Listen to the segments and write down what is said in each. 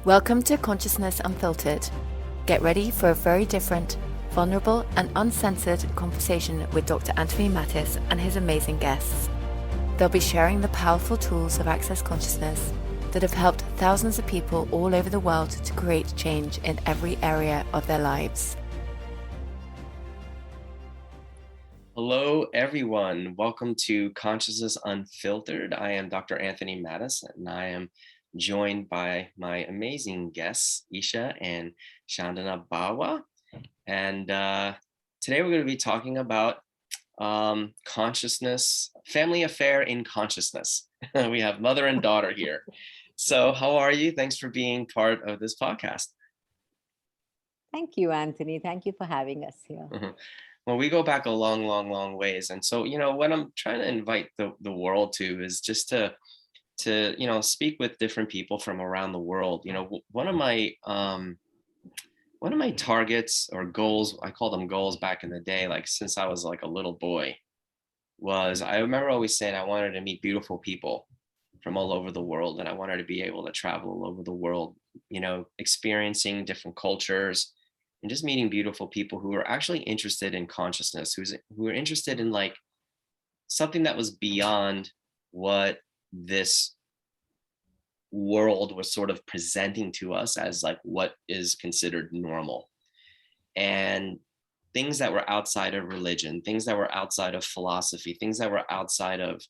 Welcome to Consciousness Unfiltered. Get ready for a very different, vulnerable, and uncensored conversation with Dr. Anthony Mattis and his amazing guests. They'll be sharing the powerful tools of Access Consciousness that have helped thousands of people all over the world to create change in every area of their lives. Hello, everyone. Welcome to Consciousness Unfiltered. I am Dr. Anthony Mattis, and I am joined by my amazing guests, Isha and Chandana Bawa. And today we're going to be talking about consciousness, family affair in consciousness. We have mother and daughter here. So how are you? Thanks for being part of this podcast. Thank you, Anthony. Thank you for having us here. Well, we go back a long ways. And so, what I'm trying to invite the world to is just to speak with different people from around the world. One of my targets or goals, I call them goals back in the day, like since I was like a little boy, was I remember always saying I wanted to meet beautiful people from all over the world. And I wanted to be able to travel all over the world, experiencing different cultures and just meeting beautiful people who are actually interested in consciousness, who are interested in like something that was beyond what this world was sort of presenting to us as like what is considered normal, and things that were outside of religion, things that were outside of philosophy, things that were outside of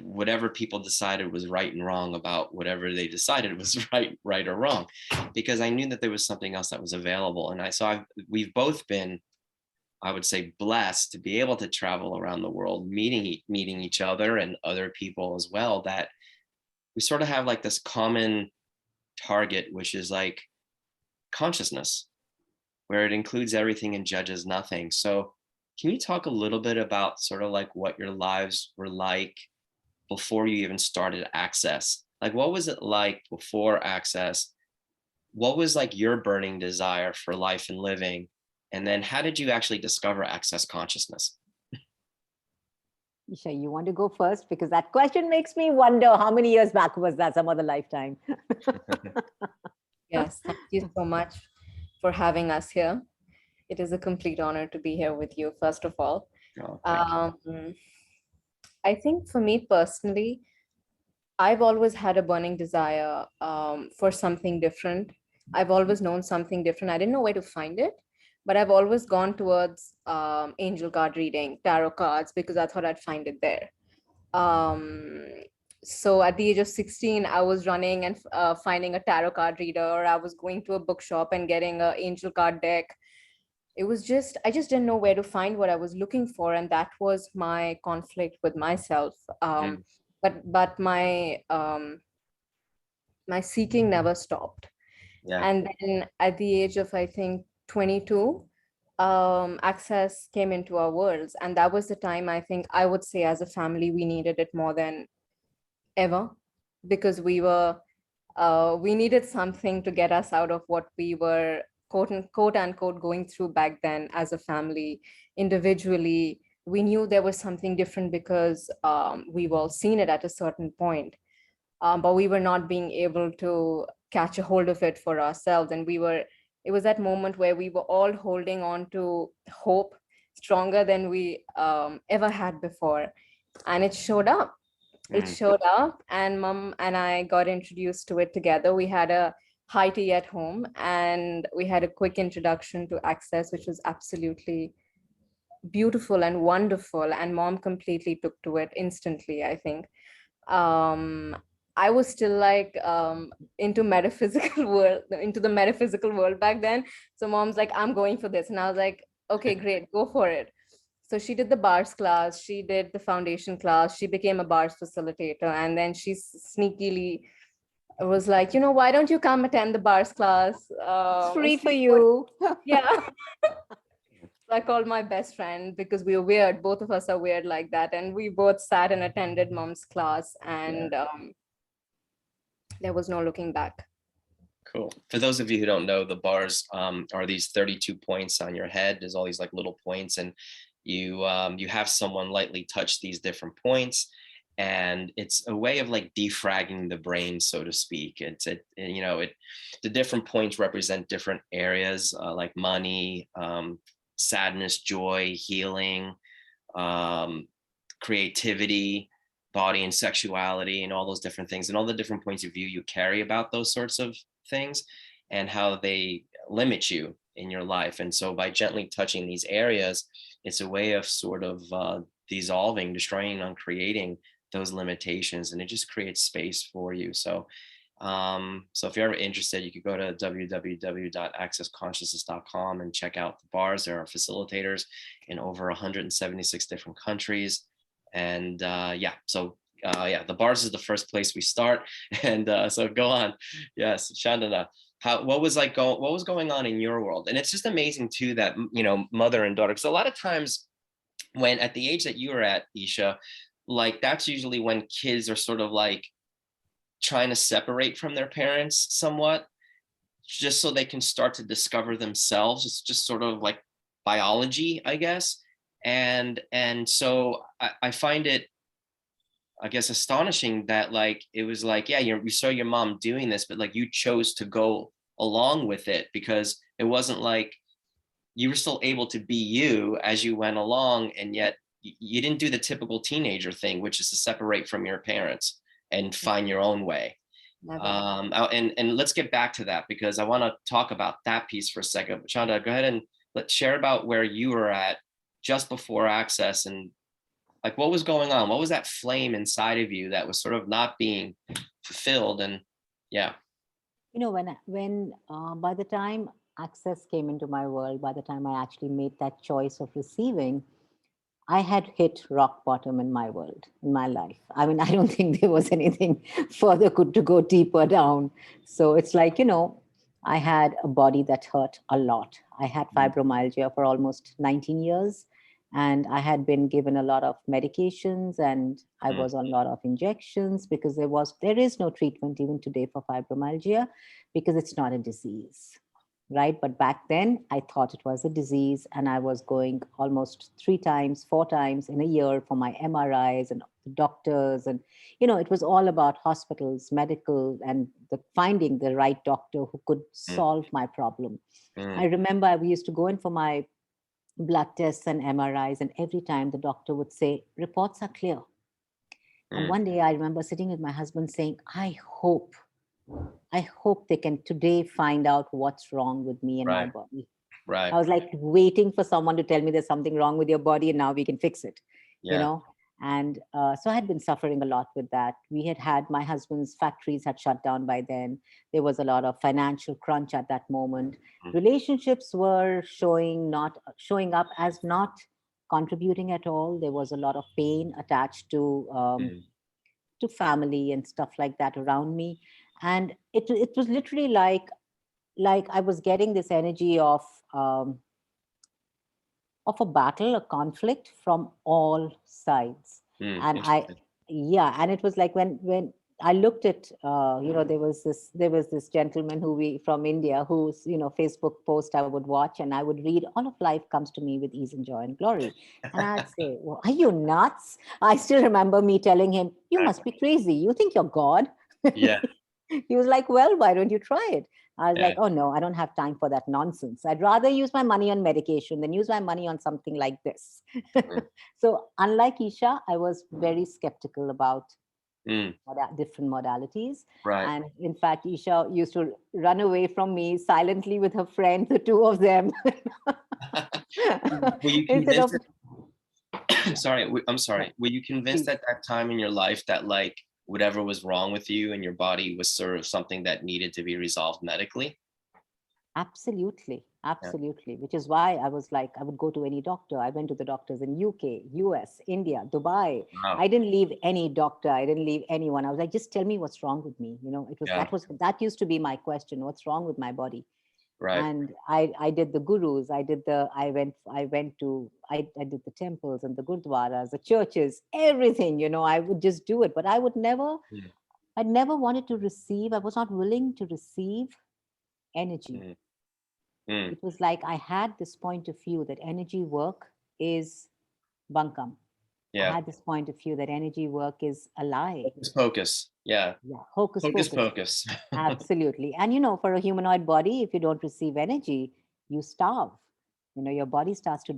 whatever people decided was right and wrong about whatever they decided was right or wrong, because I knew that there was something else that was available. And we've both been, I would say, blessed to be able to travel around the world, meeting each other and other people as well, that we sort of have like this common target, which is like consciousness, where it includes everything and judges nothing. So can you talk a little bit about sort of like what your lives were like before you even started Access? Like, what was it like before Access? What was like your burning desire for life and living? And then how did you actually discover Access Consciousness? Isha, you want to go first? Because that question makes me wonder how many years back was that, some other lifetime. Yes, thank you so much for having us here. It is a complete honor to be here with you, first of all. Oh, I think for me personally, I've always had a burning desire for something different. I've always known something different. I didn't know where to find it, but I've always gone towards angel card reading, tarot cards, because I thought I'd find it there. So at the age of 16, I was running and finding a tarot card reader, or I was going to a bookshop and getting an angel card deck. It was just, I just didn't know where to find what I was looking for. And that was my conflict with myself. But my seeking never stopped. yeah. And then at the age of, I think, 22, Access came into our worlds. And that was the time, I think, I would say as a family, we needed it more than ever, because we needed something to get us out of what we were quote unquote going through back then as a family. Individually, we knew there was something different because we've all seen it at a certain point, but we were not being able to catch a hold of it for ourselves. And it was that moment where we were all holding on to hope stronger than we ever had before. And it showed up. And Mom and I got introduced to it together. We had a high tea at home and we had a quick introduction to Access, which was absolutely beautiful and wonderful. And Mom completely took to it instantly, I think. I was still like into the metaphysical world back then. So Mom's like, I'm going for this. And I was like, okay, great, go for it. So she did the bars class, she did the foundation class, she became a bars facilitator. And then she sneakily was like, why don't you come attend the bars class? Free for you. Yeah. So I called my best friend, because we were weird. Both of us are weird like that. And we both sat and attended Mom's class. And there was no looking back. Cool. For those of you who don't know, the bars are these 32 points on your head. There's all these like little points, and you have someone lightly touch these different points, and it's a way of like defragging the brain, so to speak. The different points represent different areas, like money, sadness, joy, healing, um, creativity, body and sexuality, and all those different things, and all the different points of view you carry about those sorts of things, and how they limit you in your life. And so by gently touching these areas, it's a way of sort of dissolving, destroying, uncreating those limitations, and it just creates space for you. So so if you're ever interested, you could go to www.accessconsciousness.com and check out the bars. There are facilitators in over 176 different countries. And the bars is the first place we start. And so go on. Yes, Chandana, what was going on in your world? And it's just amazing too that, mother and daughter, because a lot of times when at the age that you were at, Isha, like that's usually when kids are sort of like trying to separate from their parents somewhat, just so they can start to discover themselves. It's just sort of like biology, I guess. And so I find it, I guess, astonishing that like it was like, yeah, you saw your mom doing this, but like you chose to go along with it, because it wasn't like you were still able to be you as you went along, and yet you didn't do the typical teenager thing, which is to separate from your parents and find your own way. And let's get back to that, because I want to talk about that piece for a second. Chanda, go ahead and let's share about where you were at just before Access, and like what was going on. What was that flame inside of you that was sort of not being fulfilled? And yeah. When by the time Access came into my world, by the time I actually made that choice of receiving, I had hit rock bottom in my world, in my life. I mean, I don't think there was anything further to go deeper down. So it's like, I had a body that hurt a lot. I had fibromyalgia for almost 19 years, and I had been given a lot of medications, and I was on a lot of injections, because there is no treatment even today for fibromyalgia, because it's not a disease. Right. But back then I thought it was a disease, and I was going almost 3 times, 4 times in a year for my MRIs and the doctors. And, it was all about hospitals, medical, and finding the right doctor who could solve my problem. I remember we used to go in for my blood tests and MRIs, and every time the doctor would say, reports are clear. And one day I remember sitting with my husband saying, I hope they can today find out what's wrong with me and my body. Right. I was like waiting for someone to tell me there's something wrong with your body and now we can fix it, And so I had been suffering a lot with that. My husband's factories had shut down by then. There was a lot of financial crunch at that moment. Relationships were showing up as not contributing at all. There was a lot of pain attached to family and stuff like that around me. And it was literally like I was getting this energy of a battle, a conflict from all sides. And and it was like when I looked at, there was this gentleman from India whose, Facebook post I would watch, and I would read, all of life comes to me with ease and joy and glory. And I'd say, well, are you nuts? I still remember me telling him, you must be crazy. You think you're God? Yeah. He was like, well, why don't you try it? I was like, oh no, I don't have time for that nonsense. I'd rather use my money on medication than use my money on something like this. So unlike Isha, I was very skeptical about different modalities. Right. And in fact, Isha used to run away from me silently with her friend, the two of them. Were you convinced I'm sorry. Were you convinced at that time in your life that like whatever was wrong with you and your body was sort of something that needed to be resolved medically? Absolutely. Which is why I was like, I would go to any doctor. I went to the doctors in UK, US, India, Dubai. Wow. I didn't leave any doctor. I didn't leave anyone. I was like, just tell me what's wrong with me. That used to be my question. What's wrong with my body? Right. And I did the gurus. I did the temples and the gurdwaras, the churches, everything, I would just do it, but I never wanted to receive. I was not willing to receive energy. It was like I had this point of view that energy work is bunkam. Yeah. had this point of view that energy work is a lie. Hocus pocus. Yeah. Yeah, hocus Hocus pocus. pocus. Absolutely. And for a humanoid body, if you don't receive energy, you starve. Your body starts to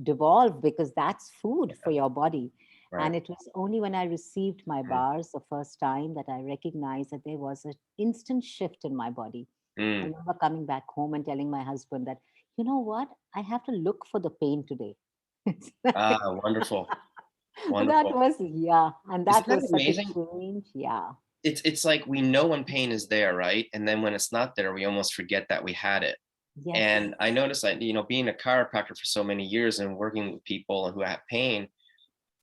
devolve, because that's food for your body. And Right. it was only when I received my bars the first time that I recognized that there was an instant shift in my body. I Mm. remember coming back home and telling my husband that, you know what, I have to look for the pain today. It's like, Ah, wonderful. that Wonderful. was, yeah. And Isn't that that was such a amazing? change. Yeah. It's like we know when pain is there, right? And then when it's not there, we almost forget that we had it. Yes. And I noticed that, being a chiropractor for so many years and working with people who have pain,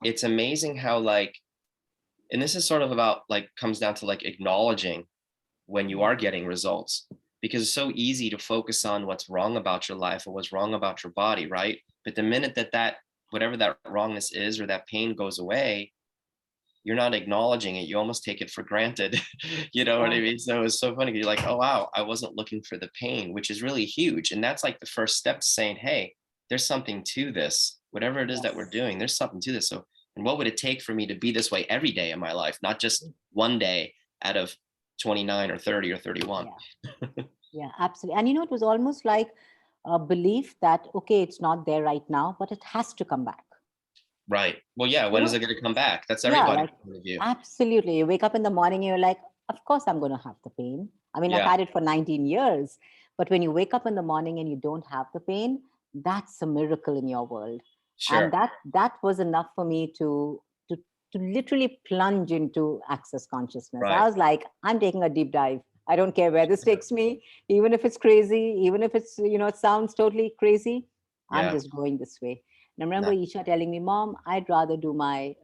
it's amazing how and this is sort of about comes down to acknowledging when you are getting results, because it's so easy to focus on what's wrong about your life or what's wrong about your body, right? But the minute that whatever that wrongness is or that pain goes away, you're not acknowledging it. You almost take it for granted. You know what I Yeah. mean? So it's so funny. You're like, oh, wow, I wasn't looking for the pain, which is really huge. And that's like the first step to saying, hey, there's something to this. Whatever it is that we're Yes. doing, there's something to this. So, and what would it take for me to be this way every day of my life, not just one day out of 29 or 30 or 31? Yeah. Yeah, absolutely. And it was almost like a belief that, okay, it's not there right now, but it has to come back. Right. Well, yeah. You When is know, it going to come back? That's yeah, everybody's like point of view. absolutely. You wake up in the morning and you're like, of course I'm going to have the pain. I mean, I've Yeah. had it for 19 years, but when you wake up in the morning and you don't have the pain, that's a miracle in your world. And Sure. that was enough for me to literally plunge into access consciousness. I Right. was like, I'm taking a deep dive. I don't care where this takes me, even if it's crazy, even if it's, it sounds totally crazy. I'm Yeah. just going this way. And I remember Nice. Isha telling me, Mom, I'd rather do my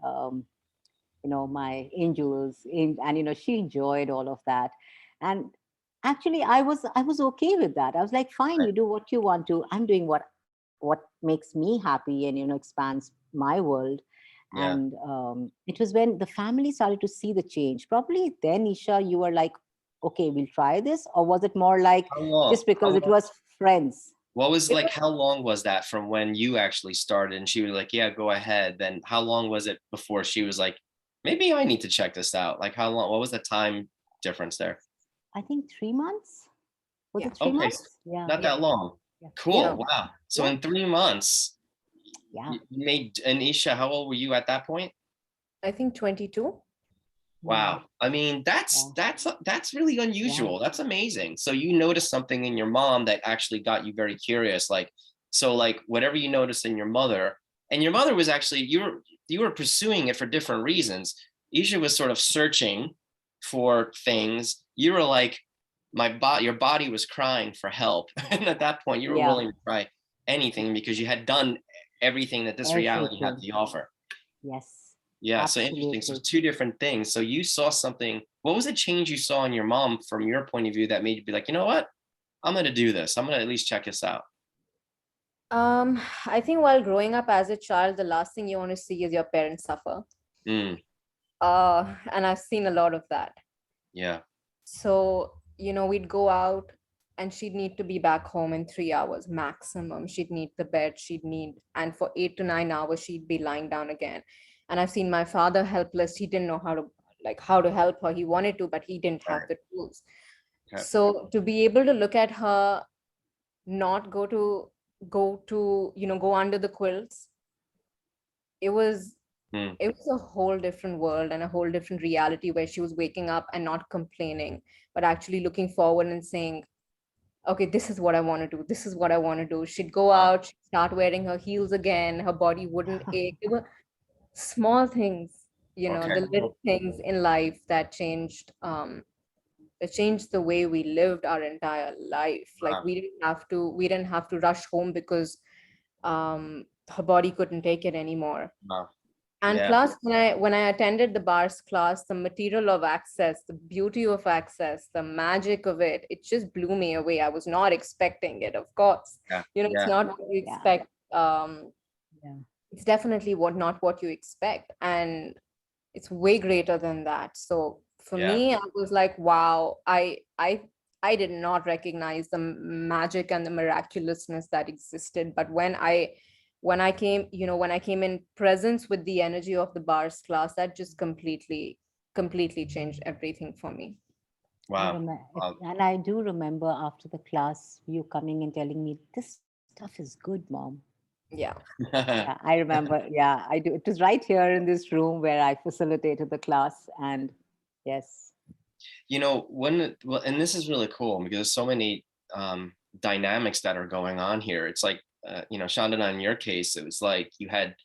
my angels, and she enjoyed all of that. And actually I was okay with that. I was like, fine, Right. you do what you want to. I'm doing what makes me happy and expands my world. Yeah. And it was when the family started to see the change. Probably then, Isha, you were like, okay, we'll try this, or was it more like How long? just because it was friends? What was It was, how long was that from when you actually started and she was like, yeah, go ahead? Then how long was it before she was like, maybe I need to check this out? Like how long, what was the time difference there? I think 3 months. Was Yeah. it three Okay. months? Yeah. Not Yeah. that long. Yeah. Cool. Yeah. Wow. So Yeah. in 3 months, Yeah. you made, and Isha, how old were you at that point? I think 22. Yeah. Wow. I mean, Yeah. that's really Yeah. unusual. That's amazing. So you noticed something in your mom that actually got you very curious. So whatever you noticed in your mother, and your mother was actually you were pursuing it for different reasons. Isha was sort of searching for things. You were like, your body was crying for help. And at that point, you were Yeah. willing to try anything because you had done everything that this reality had Everything. to offer. Yes. Yeah, so interesting. So Absolutely. two different things. So you saw something. What was the change you saw in your mom from your point of view that made you be like, you know what? I'm going to do this. I'm going to at least check this out. I think while growing up as a child, the last thing you want to see is your parents suffer. Mm, And I've seen a lot of that. yeah. So, we'd go out and she'd need to be back home in 3 hours maximum. She'd need the bed, and for 8 to 9 hours, she'd be lying down again. And I've seen my father helpless. He didn't know how to help her. He wanted to, but he didn't have Right. the tools. Okay. So to be able to look at her not go under the quilts, it was Mm, it was a whole different world and a whole different reality, where she was waking up and not complaining, but actually looking forward and saying, okay, this is what I want to do. This is what I want to do. She'd go wow. out, she'd start wearing her heels again. Her body wouldn't ache. It were small things, Okay. the little things in life that changed the way we lived our entire life. Like Wow. we didn't have to rush home because her body couldn't take it anymore. Wow. And Yeah. plus, when I attended the bars class, the material of access, the beauty of access, the magic of it, it just blew me away. I was not expecting it, of course. Yeah. It's Yeah. not what you Yeah. expect. Yeah. It's definitely not what you expect. And it's way greater than that. So for Yeah. me, I was like, wow, I did not recognize the magic and the miraculousness that existed. But when I when I came, when I came in presence with the energy of the bars class, that just completely changed everything for me. I Wow. remember, Wow. and I do remember after the class, you coming and telling me, "This stuff is good, mom." Yeah. Yeah, I remember. Yeah, I do. It was right here in this room where I facilitated the class, and yes, Well, and this is really cool because there's so many dynamics that are going on here. It's like, Chandana, in your case, it was like you had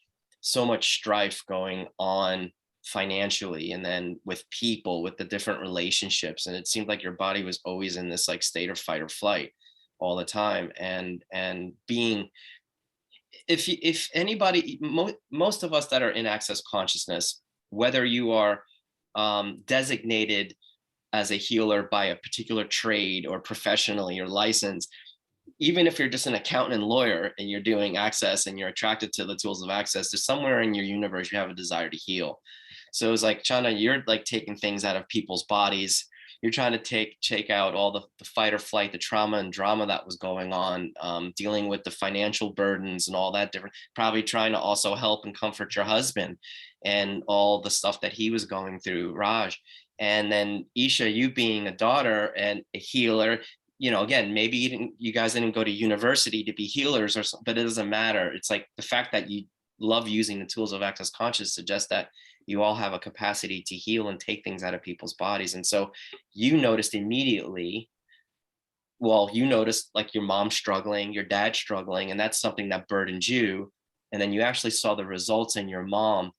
so much strife going on financially, and then with people, with the different relationships, and it seemed like your body was always in this like state of fight or flight all the time, and being, if anybody, most of us that are in access consciousness, whether you are designated as a healer by a particular trade or professionally or licensed, even if you're just an accountant and lawyer and you're doing access and you're attracted to the tools of access, there's somewhere in your universe you have a desire to heal. So it's like, Chana, you're like taking things out of people's bodies. You're trying to take out all the fight or flight, the trauma and drama that was going on, dealing with the financial burdens and all that different, probably trying to also help and comfort your husband and all the stuff that he was going through, Raj. And then Isha, you being a daughter and a healer, again, maybe you guys didn't go to university to be healers or something, but it doesn't matter. It's like the fact that you love using the tools of access consciousness suggests that you all have a capacity to heal and take things out of people's bodies. And so you noticed immediately, well, you noticed like your mom struggling, your dad struggling, and that's something that burdened you. And then you actually saw the results in your mom.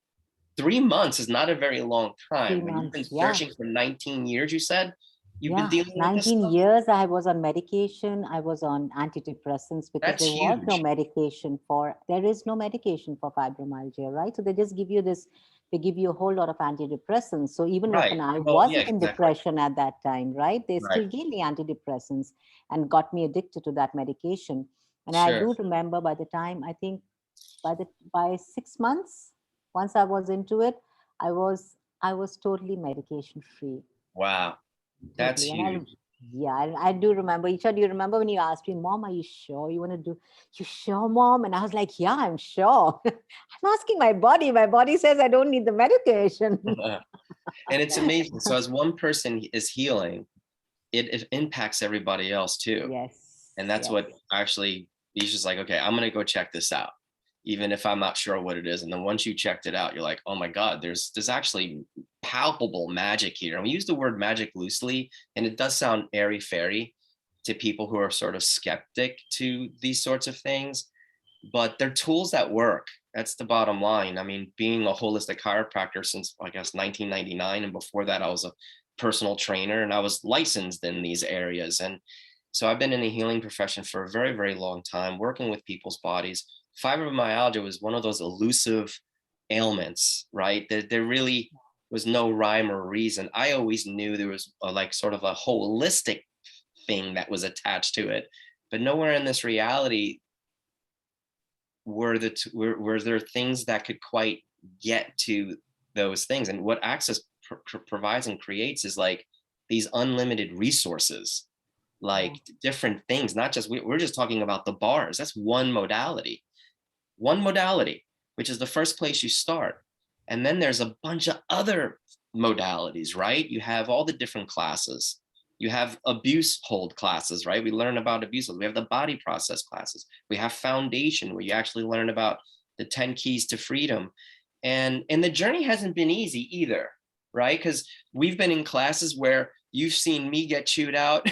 3 months is not a very long three time. When you've been months. Yeah, searching for 19 years, you said you've been yeah. dealing with this 19 stuff. years I was on medication. I was on antidepressants because That's there was no huge. medication for. There is no medication for fibromyalgia, right? So they just give you this. They give you a whole lot of antidepressants. So even Right. when I Well, yeah, wasn't in exactly. depression at that time, right, they Right. still gave me antidepressants and got me addicted to that medication. And I Sure. do remember by the time, I think by 6 months, once I was into it, I was I was totally medication free, Wow. That's totally. And huge. yeah, I do remember. Isha, do you remember when you asked me, "Mom, are you sure you want to do? You sure, Mom?" And I was like, "Yeah, I'm sure." I'm asking my body. My body says I don't need the medication. And it's amazing. So as one person is healing, it impacts everybody else too. Yes, And that's yes. what actually, he's just like, okay, I'm going to go check this out, even if I'm not sure what it is. And then once you checked it out, you're like, oh my God, there's actually palpable magic here. And we use the word magic loosely, and it does sound airy fairy to people who are sort of skeptic to these sorts of things, but they're tools that work. That's the bottom line. I mean, being a holistic chiropractor since, I guess, 1999, and before that I was a personal trainer and I was licensed in these areas. And so I've been in the healing profession for a very, very long time, working with people's bodies. Fibromyalgia was one of those elusive ailments, right? There really was no rhyme or reason. I always knew there was like sort of a holistic thing that was attached to it, but nowhere in this reality were there things that could quite get to those things. And what access provides and creates is like these unlimited resources, like different things, not just we're just talking about the bars. That's one modality, which is the first place you start. And then there's a bunch of other modalities, right? You have all the different classes. You have abuse hold classes, right? We learn about abuse. We have the body process classes. We have foundation, where you actually learn about the 10 keys to freedom. And the journey hasn't been easy either, right? Because we've been in classes where you've seen me get chewed out.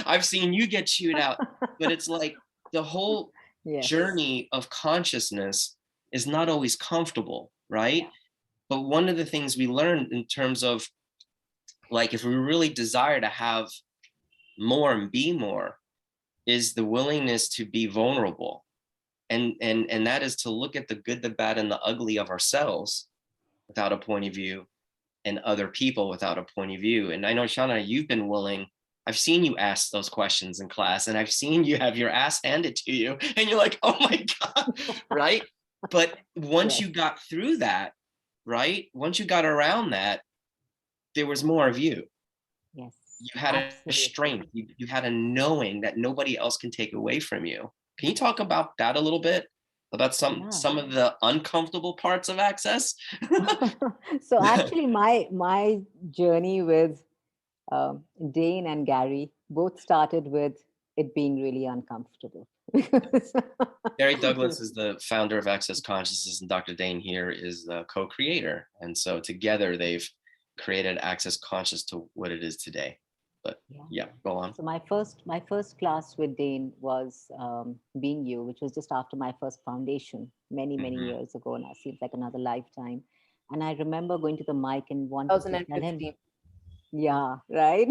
I've seen you get chewed out. But it's like the whole Yes. journey of consciousness is not always comfortable, right? Yeah. But one of the things we learned in terms of, like, if we really desire to have more and be more, is the willingness to be vulnerable. And that is to look at the good, the bad, and the ugly of ourselves without a point of view, and other people without a point of view. And I know, Shauna, you've been willing. I've seen you ask those questions in class, and I've seen you have your ass handed to you, and you're like, oh my God, right? But once you got through that, right? Once you got around that, there was more of you. Yes. You had a strength. You had a knowing that nobody else can take away from you. Can you talk about that a little bit? So that's Yeah. some of the uncomfortable parts of access. So actually, my journey with Dane and Gary both started with it being really uncomfortable. Gary Douglas is the founder of Access Consciousness, and Dr. Dane here is the co-creator. And so together they've created Access Conscious to what it is today. But yeah, go on. So my first class with Dane was Being You, which was just after my first foundation, many Mhm. years ago now. Seems like another lifetime. And I remember going to the mic and wanting to tell him, 2015. yeah, right.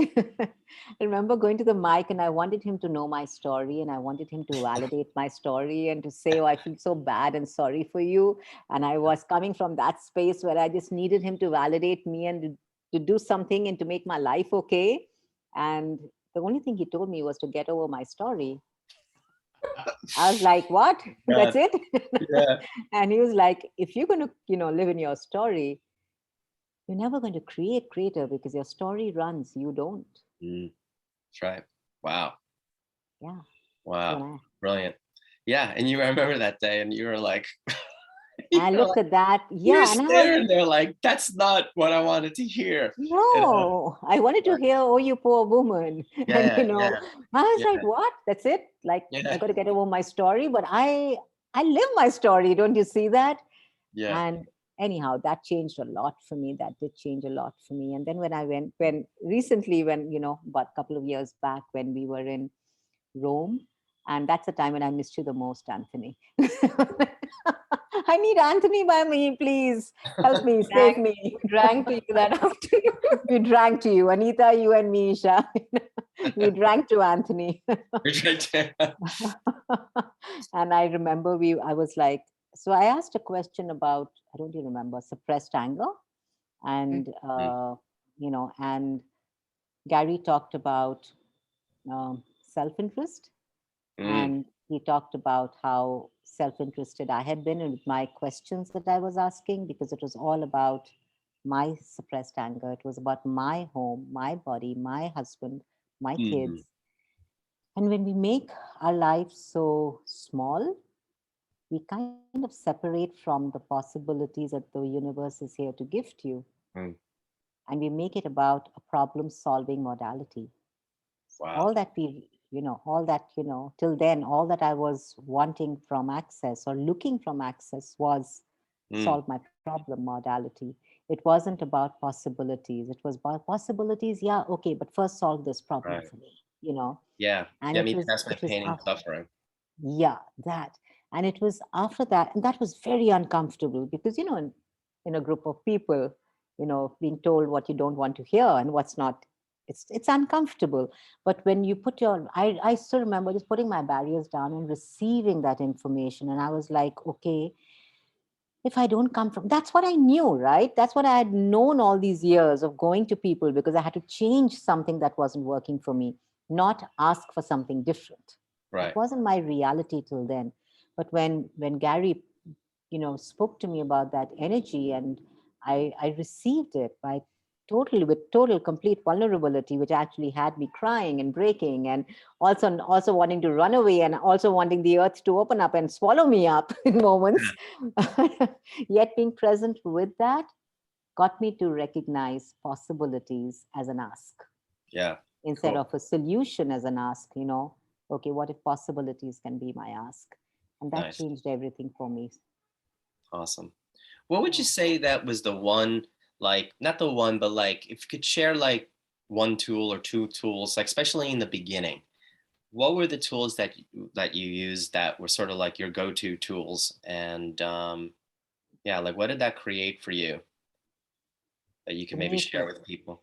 I remember going to the mic and I wanted him to know my story and I wanted him to validate my story and to say, oh, I feel so bad and sorry for you. And I was coming from that space where I just needed him to validate me and to do something and to make my life okay. And the only thing he told me was to get over my story. I was like, what? That's God. it? Yeah. And he was like, if you're going to, live in your story, you're never going to create greater because your story runs, you don't. That's right. Wow. Yeah. Wow. Brilliant. Yeah. And you remember that day and you were like, I looked at that. you're Yeah. And I was, staring there like, that's not what I wanted to hear. no, I wanted to hear, oh, you poor woman. And, Yeah. Yeah. I was Yeah. like, what? That's it? Like, I Yeah. got to get over my story, but I live my story. Don't you see that? Yeah. And anyhow, that changed a lot for me. That did change a lot for me. And then when recently, about a couple of years back, when we were in Rome, and that's the time when I missed you the most, Anthony. I need Anthony by me, please. Help me, save me. Drank to you that afternoon. We drank to you, Anita, you and me, Isha. We drank to Anthony. And I remember I was like, so I asked a question about, I don't even remember, suppressed anger. And, and Gary talked about self-interest. And he talked about how self-interested I had been in my questions that I was asking, because it was all about my suppressed anger. It was about my home, my body, my husband, my kids. And when we make our lives so small, we kind of separate from the possibilities that the universe is here to gift you. And we make it about a problem solving modality. Wow. All that, till then, all that I was wanting from access or looking from access was solve my problem modality. It wasn't about possibilities. It was about possibilities. Yeah. Okay. But first solve this problem for me, Yeah. and Get it me was, past my it was pain and suffering. yeah, that. And it was after that, and that was very uncomfortable because, in a group of people, being told what you don't want to hear and what's not, it's uncomfortable. But when you put I still remember just putting my barriers down and receiving that information. And I was like, okay, if I don't come from, that's what I knew, right? That's what I had known all these years of going to people because I had to change something that wasn't working for me, not ask for something different. Right. That wasn't my reality till then. But when Gary, spoke to me about that energy, and I received it by with total complete vulnerability, which actually had me crying and breaking, and also wanting to run away, and also wanting the earth to open up and swallow me up in moments. Yet being present with that got me to recognize possibilities as an ask. Yeah. Instead Cool. of a solution as an ask, okay, what if possibilities can be my ask? And that Nice. changed everything for me. Awesome. What would you say that was the one, like, not the one, but like, if you could share like one tool or two tools, like especially in the beginning, what were the tools that you used that were sort of like your go-to tools? And yeah, like what did that create for you that you can For maybe me, it share was with people?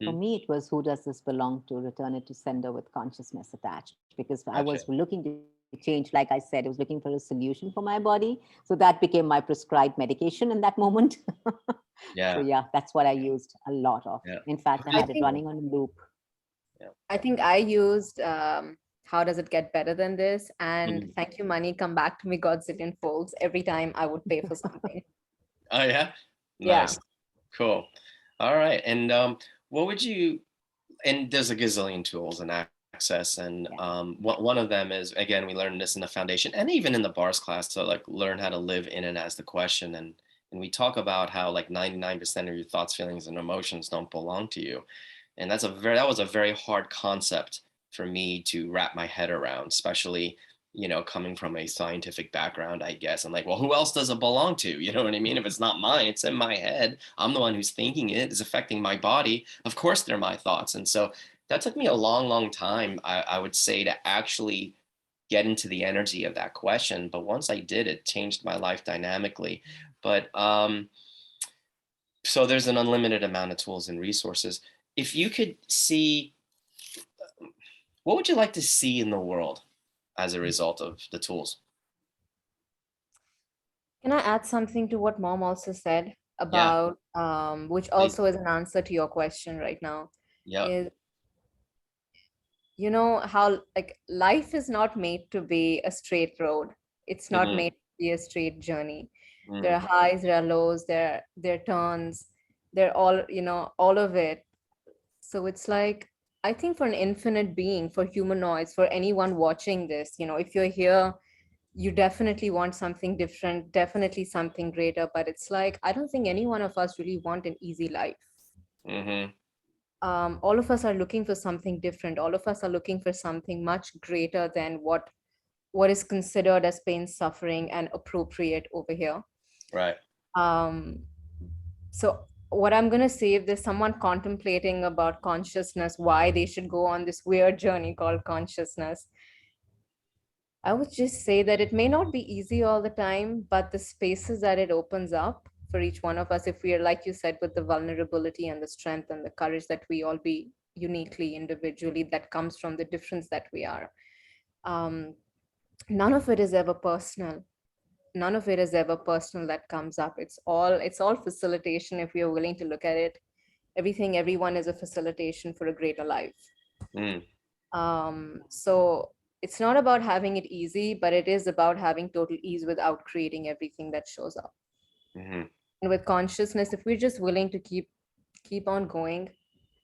For me, it was who does this belong to? Return it to sender with consciousness attached. Because I Gotcha. was looking to change, like I said, I was looking for a solution for my body. So that became my prescribed medication in that moment. Yeah. So yeah, that's what I used a lot of. Yeah. In fact, I I had it think- running on a loop. Yeah. I think I used how does it get better than this? And thank you, money, come back to me Godzillion folds every time I would pay for something. Oh yeah. Yeah. Nice. Cool. All right. And what would you? And there's a gazillion tools in access. And Yeah. one of them is, again, we learned this in the foundation and even in the bars class, to like learn how to live in and as the question. And we talk about how like 99% of your thoughts, feelings, and emotions don't belong to you. And that was a very hard concept for me to wrap my head around, especially, coming from a scientific background, I guess. I'm like, well, who else does it belong to? You know what I mean? If it's not mine, it's in my head. I'm the one who's thinking it. It's affecting my body. Of course, they're my thoughts. And so that took me a long, long time, I would say, to actually get into the energy of that question. But once I did, it changed my life dynamically. But so there's an unlimited amount of tools and resources. If you could see, what would you like to see in the world as a result of the tools? Can I add something to what mom also said Yeah, about, which please. also is an answer to your question right now, Yep. is, you know, how like life is not made to be a straight road. It's not Mm-hmm. made to be a straight journey. There Mm, are highs, there are lows, there are turns, they're all, you know, all of it. So it's like, I think for an infinite being, for humanoids, for anyone watching this, you know, if you're here, you definitely want something different, definitely something greater. But it's like, I don't think any one of us really want an easy life. mm-hmm. All of us are looking for something different. All of us are looking for something much greater than what is considered as pain, suffering, and appropriate over here. Right. Um, so what I'm going to say, if there's someone contemplating about consciousness, why they should go on this weird journey called consciousness, I would just say that it may not be easy all the time, but the spaces that it opens up for each one of us, if we are, like you said, with the vulnerability and the strength and the courage that we all be uniquely, individually, that comes from the difference that we are. Um, None of it is ever personal. None of it is ever personal that comes up. It's all facilitation if we are willing to look at it. Everything, everyone is a facilitation for a greater life. Mm, So it's not about having it easy, but it is about having total ease without creating everything that shows up. mm-hmm. And with consciousness, if we're just willing to keep on going,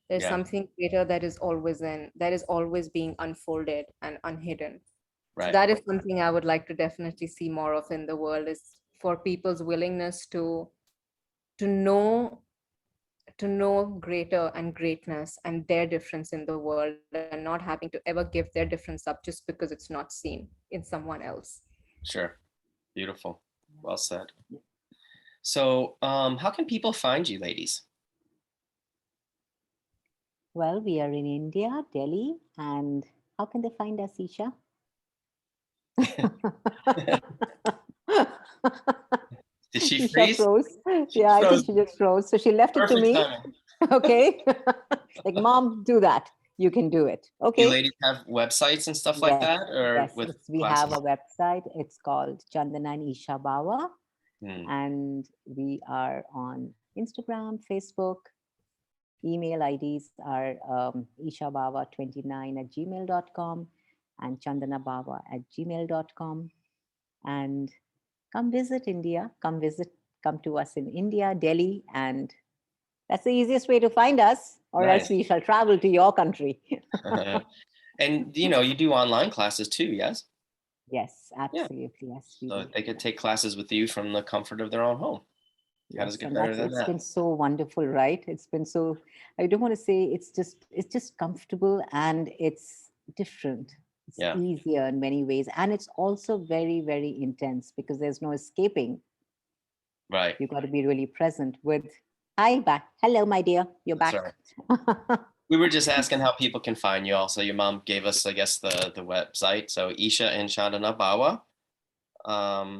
there's Yeah. something greater that is always being unfolded and unhidden. So Right. that is something I would like to definitely see more of in the world, is for people's willingness to know to know greater and greatness and their difference in the world, and not having to ever give their difference up just because it's not seen in someone else. Sure. Beautiful. Well said. So, how can people find you, ladies? Well, we are in India, Delhi, and how can they find us, Isha? Did she Isha freeze? froze. She Yeah, I think froze. she just froze. So she left it to Perfect me. timing. Okay. Like, mom, do that. You can do it. Do you Okay. ladies have websites and stuff like Yes. that, or Yes. with We have a classes? website. It's called Chandana and Isha Bawa. Hmm. And we are on Instagram, Facebook. Email IDs are ishabawa29@gmail.com and chandanabawa@gmail.com. And come visit India. Come to us in India, Delhi, and that's the easiest way to find us, or else Nice. we shall travel to your country. And you do online classes too, yes? Yes, Yeah. absolutely. Yes, we So do. they could take Yes. classes with you from the comfort of their own home. How does it Yes, get and better that's than it's that? been so wonderful, right? It's been so, I don't want to say it's just comfortable, and it's different. It's Yeah. easier in many ways. And it's also very, very intense because there's no escaping. Right. You got to be really present with, hi, back. Hello, my dear. You're That's back. right. We were just asking how people can find you. Also, your mom gave us, I guess, the website. So Isha and Chandana Bawa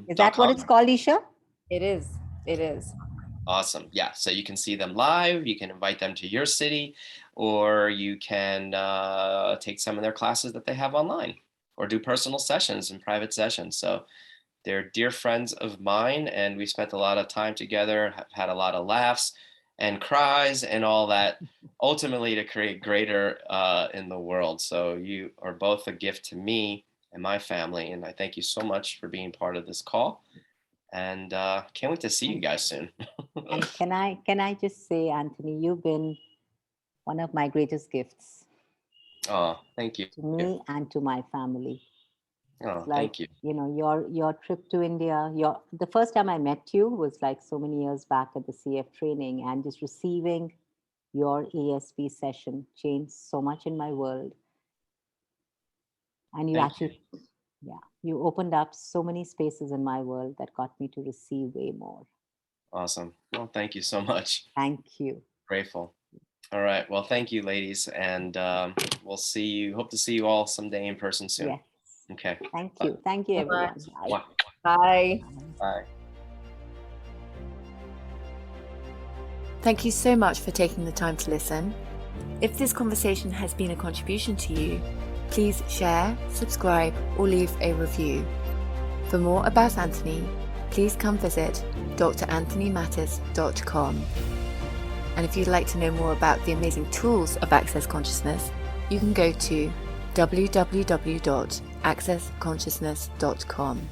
Is dot that what com. it's called, Isha? It is. It is. Awesome. Yeah. So you can see them live. You can invite them to your city, or you can take some of their classes that they have online, or do personal sessions and private sessions. So they're dear friends of mine, and we spent a lot of time together, have had a lot of laughs and cries and all that, ultimately to create greater in the world. So you are both a gift to me and my family, and I thank you so much for being part of this call. And can't wait to see you And, guys soon. and can I just say, Anthony, you've been one of my greatest gifts. Oh, thank you. to me and to my family. Oh, Like, thank you. your trip to India, the first time I met you was like so many years back at the CF training, and just receiving your ASP session changed so much in my world. And you Thank you. actually, yeah, you opened up so many spaces in my world that got me to receive way more. Awesome. Well, thank you so much. Thank you. Grateful. All right. Well, thank you, ladies, and we'll see you. Hope to see you all someday in person soon. Yes. Okay. Thank Bye. you. Thank you, So everyone. much. Bye. Mwah. Bye. Bye. Thank you so much for taking the time to listen. If this conversation has been a contribution to you, please share, subscribe, or leave a review. For more about Anthony, please come visit drAnthonymattis.com. And if you'd like to know more about the amazing tools of Access Consciousness, you can go to www.accessconsciousness.com.